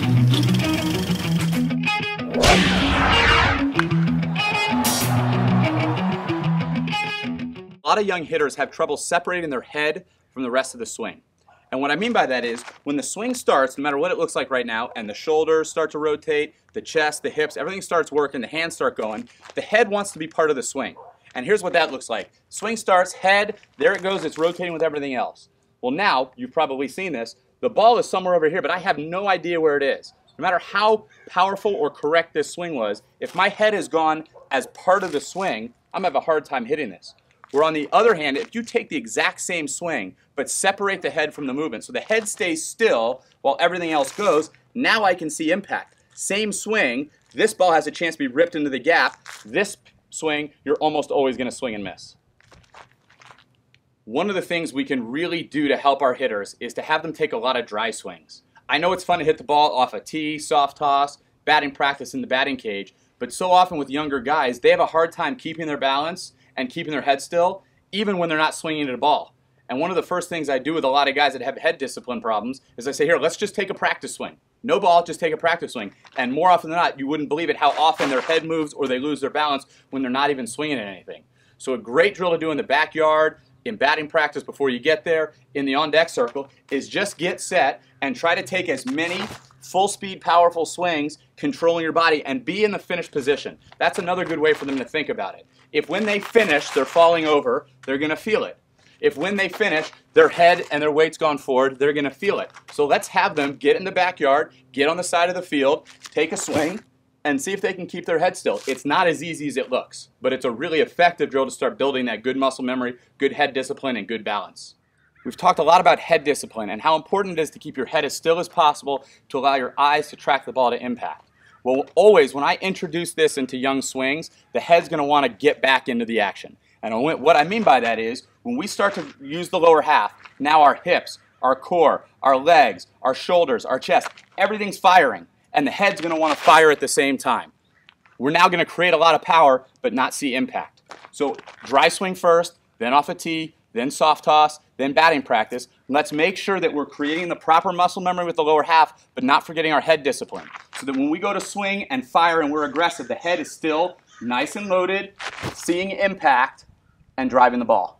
A lot of young hitters have trouble separating their head from the rest of the swing. And what I mean by that is, when the swing starts, no matter what it looks like right now, and the shoulders start to rotate, the chest, the hips, everything starts working, the hands start going, the head wants to be part of the swing. And here's what that looks like. Swing starts, head, there it goes, it's rotating with everything else. Well now, you've probably seen this, the ball is somewhere over here, but I have no idea where it is. No matter how powerful or correct this swing was, if my head is gone as part of the swing, I'm going to have a hard time hitting this. Where on the other hand, if you take the exact same swing, but separate the head from the movement, so the head stays still while everything else goes, now I can see impact. Same swing, this ball has a chance to be ripped into the gap. This swing, you're almost always going to swing and miss. One of the things we can really do to help our hitters is to have them take a lot of dry swings. I know it's fun to hit the ball off a tee, soft toss, batting practice in the batting cage, but so often with younger guys, they have a hard time keeping their balance and keeping their head still, even when they're not swinging at a ball. And one of the first things I do with a lot of guys that have head discipline problems is I say, here, let's just take a practice swing. No ball, just take a practice swing. And more often than not, you wouldn't believe it how often their head moves or they lose their balance when they're not even swinging at anything. So a great drill to do in the backyard, in batting practice before you get there, in the on-deck circle, is just get set and try to take as many full-speed, powerful swings, controlling your body, and be in the finished position. That's another good way for them to think about it. If when they finish, they're falling over, they're going to feel it. If when they finish, their head and their weight's gone forward, they're going to feel it. So let's have them get in the backyard, get on the side of the field, take a swing, and see if they can keep their head still. It's not as easy as it looks, but it's a really effective drill to start building that good muscle memory, good head discipline, and good balance. We've talked a lot about head discipline and how important it is to keep your head as still as possible to allow your eyes to track the ball to impact. Well, always when I introduce this into young swings, the head's going to want to get back into the action. And what I mean by that is, when we start to use the lower half, now our hips, our core, our legs, our shoulders, our chest, everything's firing. And the head's going to want to fire at the same time. We're now going to create a lot of power, but not see impact. So dry swing first, then off a tee, then soft toss, then batting practice. Let's make sure that we're creating the proper muscle memory with the lower half, but not forgetting our head discipline. So that when we go to swing and fire and we're aggressive, the head is still nice and loaded, seeing impact, and driving the ball.